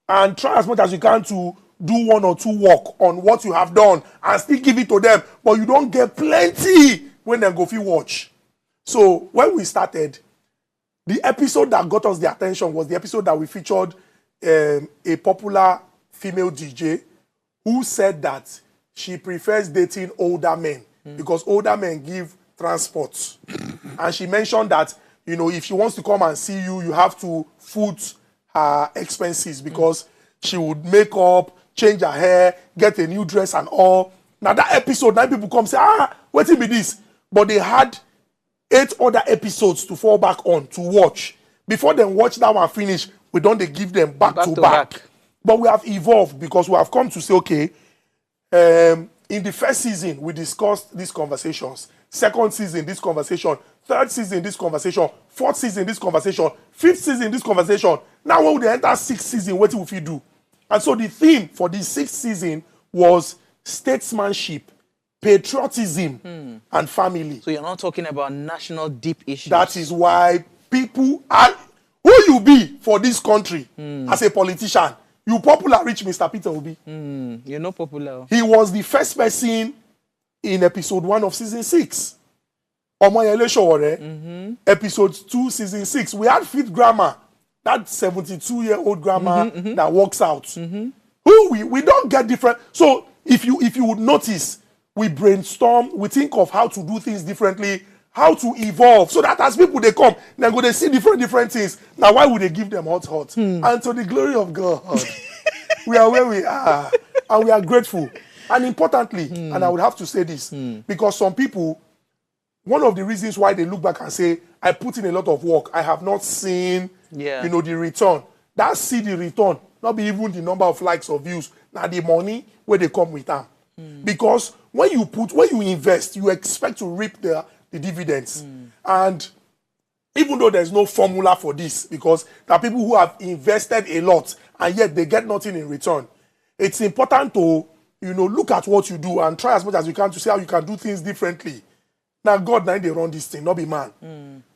S7: and try as much as you can to do 1 or 2 work on what you have done and still give it to them, but you don't get plenty when they go watch. So when we started, the episode that got us the attention was the episode that we featured a popular female DJ who said that she prefers dating older men because older men give transport. And she mentioned that, if she wants to come and see you, you have to foot her expenses because she would make up, change her hair, get a new dress and all. Now that episode, 9 people come say, what be this? But they had 8 other episodes to fall back on, to watch. Before they watch that one finish, we don't they give them back to back. But we have evolved because we have come to say, okay, in the first season, we discussed these conversations. Second season, this conversation. Third season, this conversation. Fourth season, this conversation. Fifth season, this conversation. Now when we enter sixth season, what will we do? And so the theme for the sixth season was statesmanship, patriotism, and family.
S3: So you're not talking about national deep issues.
S7: That is why people are who you be for this country as a politician. You popular rich Mr. Peter Obi.
S3: You're not popular.
S7: He was the first person in episode 1 of season 6. Omoyele Sowore, episode 2, season 6. We had fifth grandma, that 72-year-old grandma that walks out. Who we don't get different. So if you would notice, we brainstorm, we think of how to do things differently, how to evolve, so that as people they come, they go they see different things. Now why would they give them hot? And to the glory of God, we are where we are, and we are grateful. And importantly, and I would have to say this, because some people, one of the reasons why they look back and say, I put in a lot of work, I have not seen, the return. That see the return, not be even the number of likes or views, now the money where they come with them. Because when you invest, you expect to reap the dividends. And even though there's no formula for this, because there are people who have invested a lot and yet they get nothing in return, it's important to look at what you do and try as much as you can to see how you can do things differently. Now God, now they run this thing, not be man.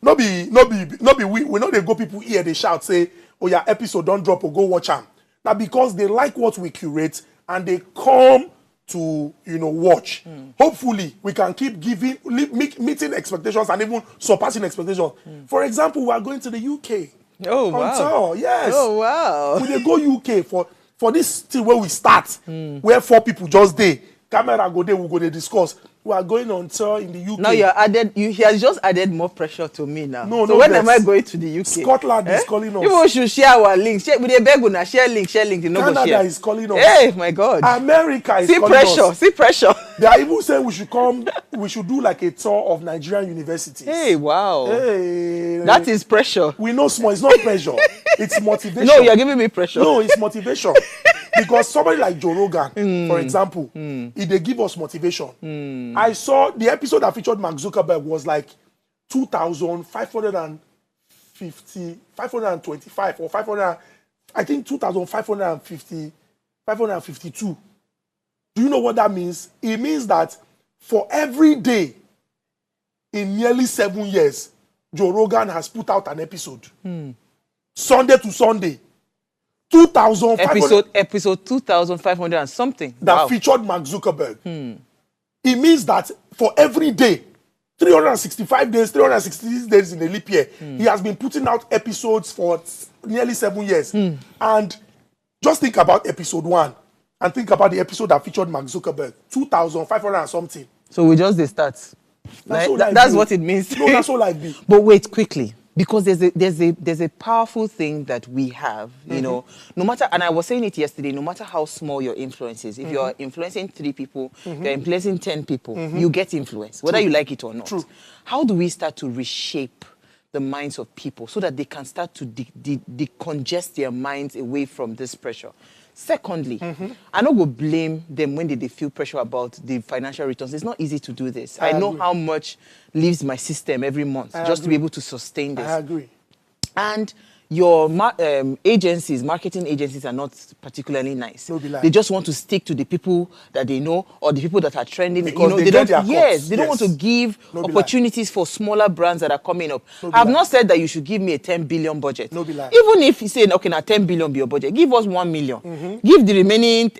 S7: Not be we know they go people here, they shout, say, oh yeah, episode don't drop or go watch them. Now because they like what we curate and they come to watch. Hopefully we can keep meeting expectations and even surpassing expectations. For example, we are going to the UK.
S3: Oh wow.
S7: Tour. Yes.
S3: Oh wow.
S7: We go UK for this thing where we start, where 4 people just there. Camera go there, we go there discuss. We are going on tour in the UK.
S3: Now he has just added more pressure to me now.
S7: No,
S3: so when am I going to the UK?
S7: Scotland is calling us.
S3: People should share our links. We dey beg una share link.
S7: Canada is calling us.
S3: Hey, my God.
S7: America is calling us.
S3: See pressure.
S7: They are even saying we should do like a tour of Nigerian universities.
S3: Hey, wow.
S7: Hey.
S3: That is pressure.
S7: We know small. It's not pressure. It's motivation.
S3: No, you're giving me pressure.
S7: No, it's motivation. Because somebody like Joe Rogan, for example, they give us motivation. I saw the episode that featured Mark Zuckerberg was like 525 or 500, I think 552. Do you know what that means? It means that for every day in nearly 7 years, Joe Rogan has put out an episode. Sunday to Sunday. 2,500
S3: episode 2,500 and something
S7: that featured Mark Zuckerberg. It means that for every day, 365 days, 366 days in a leap year, he has been putting out episodes for nearly 7 years. And just think about episode 1 and think about the episode that featured Mark Zuckerberg, 2,500 and something.
S3: So we just start. That's what it means.
S7: No, that's all I be.
S3: But wait, quickly. Because there's a powerful thing that we have, no matter, and I was saying it yesterday, no matter how small your influence is, if you're influencing 3 people, you're influencing 10 people, you get influence, whether you like it or not.
S7: True. How
S3: do we start to reshape the minds of people so that they can start to decongest their minds away from this pressure? Secondly, I don't go blame them when they feel pressure about the financial returns. It's not easy to do this. I know how much leaves my system every month just to be able to sustain this.
S7: I agree.
S3: And your marketing agencies are not particularly nice.
S7: No be lie.
S3: They just want to stick to the people that they know or the people that are trending.
S7: Because they don't
S3: want to give opportunities for smaller brands that are coming up. I've not said that you should give me a 10 billion budget.
S7: No be lie.
S3: Even if you say, okay, now 10 billion be your budget, give us 1 million. Give the remaining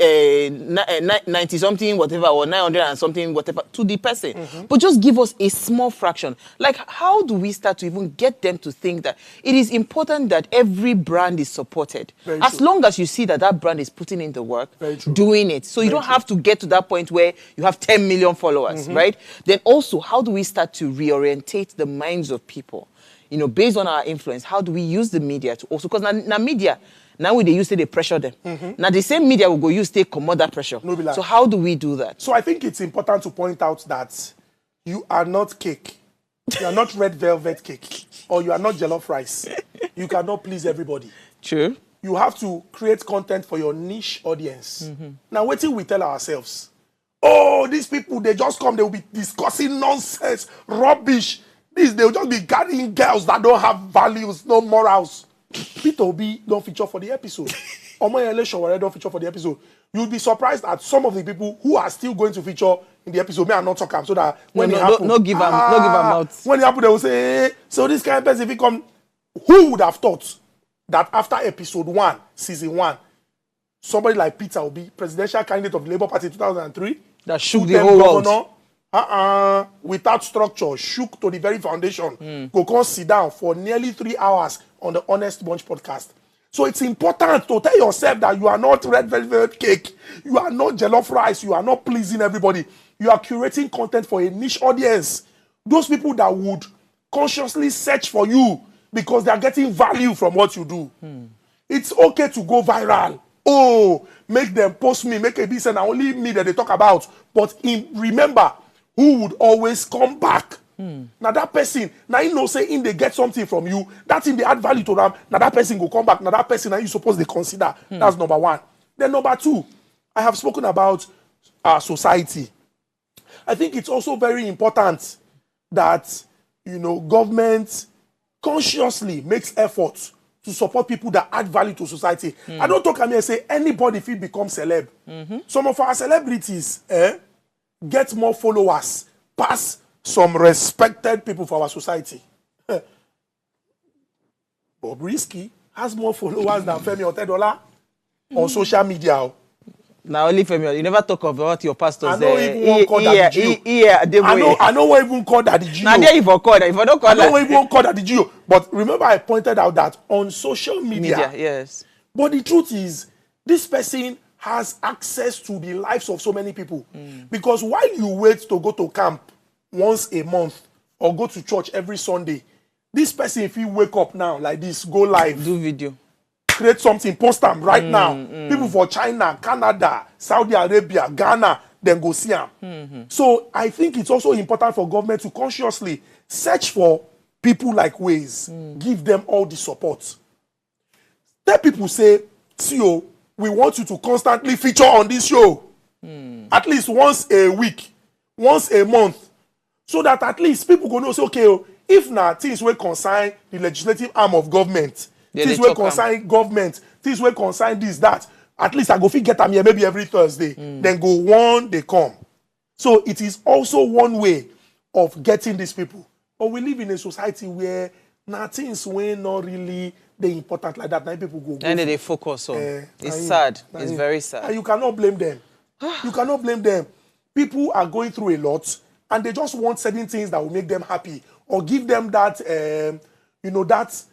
S3: 90 something, whatever, or 900 and something, whatever, to the person. But just give us a small fraction. Like, how do we start to even get them to think that it is important that every brand is supported? As long as you see that brand is putting in the work, doing it. So you don't have to get to that point where you have 10 million followers, right? Then also, how do we start to reorientate the minds of people? Based on our influence, how do we use the media to also, because now media, now they use they pressure them. Now the same media will go use take command that pressure. So how do we do that?
S7: So I think it's important to point out that you are not cake. You are not red velvet cake. Or you are not jollof rice. You cannot please everybody.
S3: True.
S7: You have to create content for your niche audience. Now, what till we tell ourselves? Oh, these people, they just come, they will be discussing nonsense, rubbish. They'll just be carrying girls that don't have values, no morals. Peter Obi don't feature for the episode. Omoyele Sowore don't feature for the episode. You'll be surprised at some of the people who are still going to feature in the episode. May I not talk about so that when it happens,
S3: no give them out.
S7: When it happens, they will say, hey, so this kind of person, if it come, who would have thought that after episode 1, season 1, somebody like Peter Obi, presidential candidate of the Labour Party 2003,
S3: that shook the whole world.
S7: Without structure, shook to the very foundation, go come sit down for nearly 3 hours on the Honest Bunch podcast. So it's important to tell yourself that you are not red velvet cake, you are not jollof rice, you are not pleasing everybody. You are curating content for a niche audience. Those people that would consciously search for you because they are getting value from what you do. It's okay to go viral. Oh, make them post me, make a business, and only me that they talk about. But remember, who would always come back? Now that person, now you know saying they get something from you, that thing they add value to them, now that person will come back, now that person now you suppose they consider. That's number 1. Then number 2, I have spoken about our society. I think it's also very important that, you know, government consciously makes efforts to support people that add value to society. I don't talk and say anybody will become celeb. Some of our celebrities get more followers, pass some respected people for our society. Bobrisky has more followers than Femi Otedola on social media.
S3: Now only Femi, you never talk about your pastors.
S7: I know even call Daddy Gio. I know what even call Daddy Gio.
S3: Now there you for call that. If I don't call that, I know what
S7: even call Daddy Gio. But remember, I pointed out that on social media,
S3: yes.
S7: But the truth is, this person has access to the lives of so many people. Because while you wait to go to camp once a month or go to church every Sunday, this person, if you wake up now like this, go live,
S3: do video,
S7: create something, post them right now. People for China, Canada, Saudi Arabia, Ghana, then go see them. So I think it's also important for government to consciously search for people like Ways, give them all the support. Tell people, say, CEO, we want you to constantly feature on this show. At least once a week, once a month. So that at least people go know, say, okay, if not things will concern the legislative arm of government, things will concern government, things will concern this, that, at least I go fit get them here maybe every Thursday. Then go one, they come. So it is also one way of getting these people. But we live in a society where things were not really the important like that. Now people go.
S3: And they focus on. It's sad. It's very sad.
S7: And you cannot blame them. You cannot blame them. People are going through a lot, and they just want certain things that will make them happy or give them that, you know, that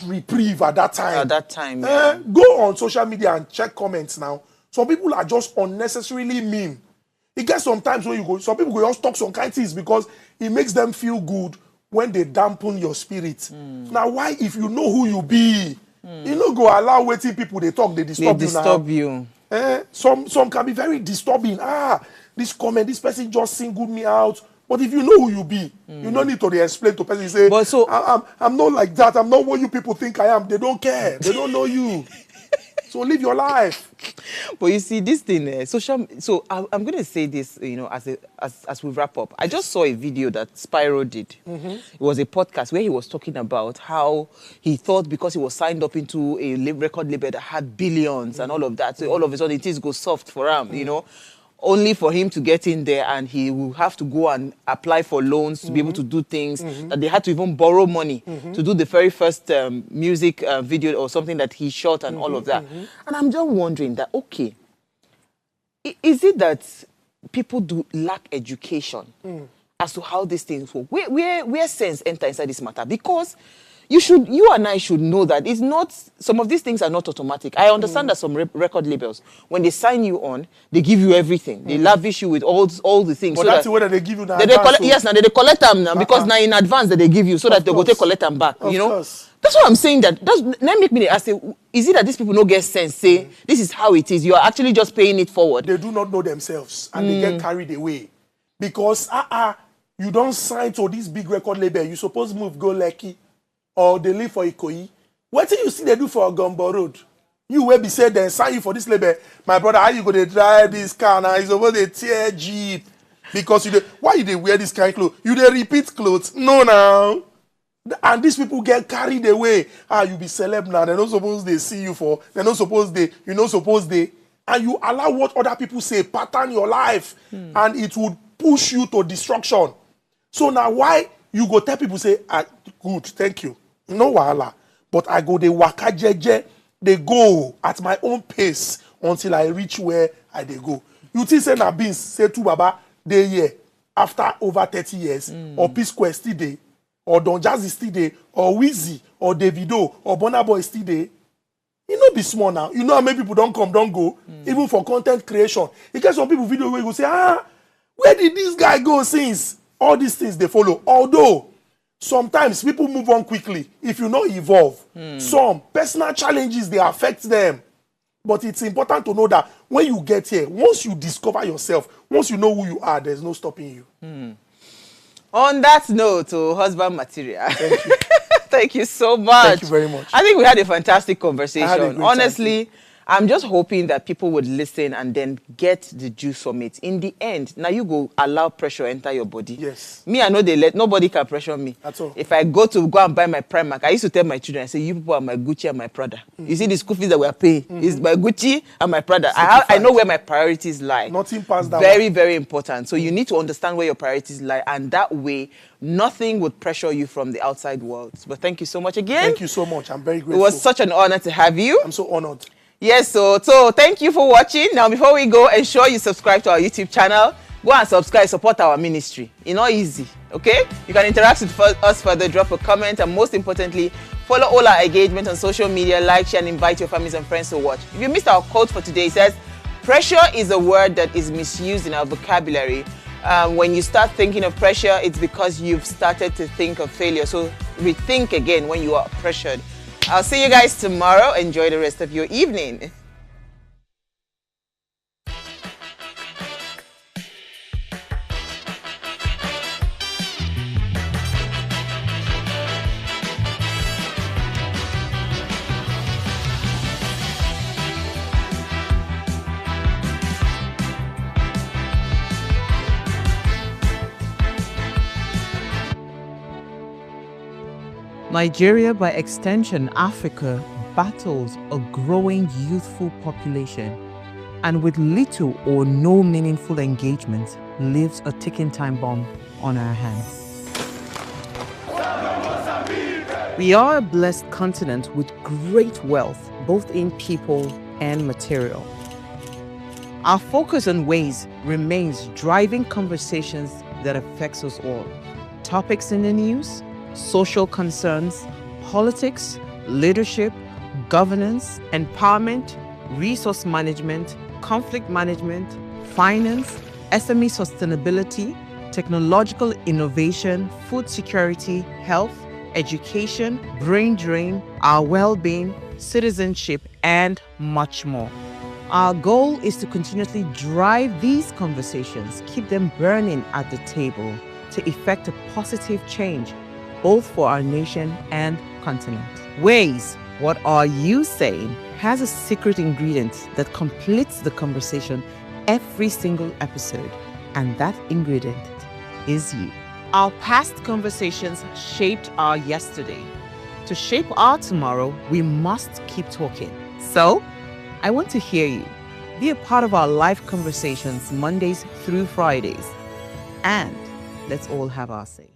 S7: reprieve at that time.
S3: At that time, yeah.
S7: Go on social media and check comments now. Some people are just unnecessarily mean. It gets sometimes when you go, some people go just talk some kind of things because it makes them feel good when they dampen your spirit. Now, why, if you know who you be, you know, go allow waiting people they talk, they disturb you now. Some can be very disturbing. This comment, this person just singled me out. But if you know who you be, you don't need to explain to person. You say, but so, I'm not like that. I'm not what you people think I am. They don't care. They don't know you. So live your life.
S3: But you see, this thing, social. So I'm going to say this, you know, as we wrap up. I just saw a video that Spyro did. It was a podcast where he was talking about how he thought because he was signed up into a record label that had billions and all of that, so all of a sudden it is go soft for him, you know. Only for him to get in there and he will have to go and apply for loans to be able to do things, that they had to even borrow money to do the very first music video or something that he shot and all of that. And I'm just wondering that, okay, is it that people do lack education as to how these things work? Where sense enter inside this matter? Because you and I should know that it's not, some of these things are not automatic. I understand that some record labels, when they sign you on, they give you everything. They lavish you with all the things.
S7: But so that's the way that they give you now.
S3: Yes, now they collect them now, because now in advance that they give you so that they go take collect them back. You know? That's what I'm saying. That make me ask, is it that these people don't get sense? Say, this is how it is. You are actually just paying it forward.
S7: They do not know themselves and they get carried away. Because you don't sign to this big record label. You supposed to move, go Lekki. Or they live for Ikoyi. What do you see they do for Gombo Road? You will be said then sign you for this label. My brother, how you go to drive this car now? It's over the tear Jeep. Because why you they wear this kind of clothes? You they repeat clothes? No now. And these people get carried away. You be celeb now. They're not supposed they see you for. They're not supposed you're not supposed they. And you allow what other people say pattern your life. And it would push you to destruction. So now why you go tell people say, good, thank you. No wahala. But I go, they waka jeje, they go at my own pace until I reach where I they go. You think say na beans, say to Baba, they here after over 30 years, or P-Square still day, or Don Jazzy still day, or Wheezy, or Davido, or Burna Boy still day. You know be small now. You know how many people don't come, don't go, even for content creation. You get some people video where you go say, where did this guy go since? All these things they follow. Although sometimes people move on quickly if you not evolve. Some personal challenges they affect them. But it's important to know that when you get here, once you discover yourself, once you know who you are, there's no stopping you.
S3: On that note, husband material.
S7: Thank you.
S3: Thank you so much.
S7: Thank you very much.
S3: I think we had a fantastic conversation.
S7: I had a great
S3: Honestly, I'm just hoping that people would listen and then get the juice from it. In the end, now you go allow pressure enter your body.
S7: Yes.
S3: Me, I know nobody can pressure me.
S7: At all.
S3: If I go and buy my Primark, I used to tell my children, I say, you people are my Gucci and my Prada. You see the school fees that we are paying is my Gucci and my Prada. I know where my priorities lie.
S7: Nothing past that.
S3: Very, very important. So you need to understand where your priorities lie, and that way, nothing would pressure you from the outside world. But thank you so much again.
S7: Thank you so much. I'm very grateful.
S3: It was such an honor to have you.
S7: I'm so honored.
S3: Yes, so thank you for watching. Now, before we go, ensure you subscribe to our YouTube channel. Go and subscribe, support our ministry. It's not easy, okay? You can interact with us further, drop a comment, and most importantly, follow all our engagement on social media, like, share, and invite your families and friends to watch. If you missed our quote for today, it says, pressure is a word that is misused in our vocabulary. When you start thinking of pressure, it's because you've started to think of failure. So rethink again when you are pressured. I'll see you guys tomorrow. Enjoy the rest of your evening.
S2: Nigeria, by extension Africa, battles a growing youthful population, and with little or no meaningful engagement, lives a ticking time bomb on our hands. We are a blessed continent with great wealth, both in people and material. Our focus on ways remains driving conversations that affects us all. Topics in the news, social concerns, politics, leadership, governance, empowerment, resource management, conflict management, finance, SME sustainability, technological innovation, food security, health, education, brain drain, our well-being, citizenship, and much more. Our goal is to continuously drive these conversations, keep them burning at the table to effect a positive change both for our nation and continent. Ways, what are you saying, has a secret ingredient that completes the conversation every single episode, and that ingredient is you. Our past conversations shaped our yesterday. To shape our tomorrow, we must keep talking. So, I want to hear you. Be a part of our live conversations Mondays through Fridays. And let's all have our say.